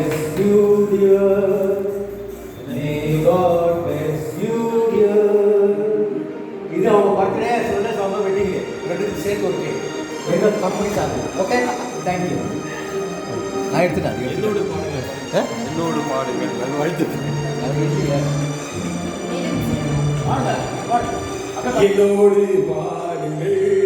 bless you, dear. May God bless you, dear. இது அவங்க birthday சொல்ல அவங்க வெட்டிங் ரெண்டு சேர்த்து ஒரு கேக் எங்க கம்பெனி சார்ந்து ஓகே தேங்க்யூ நான் எடுத்துட்டேன் என்னோட பாடுங்க என்னோட பாடுங்க நான் வாழ்த்துக்கிறேன் வாங்க என்னோடு பாடுங்கள்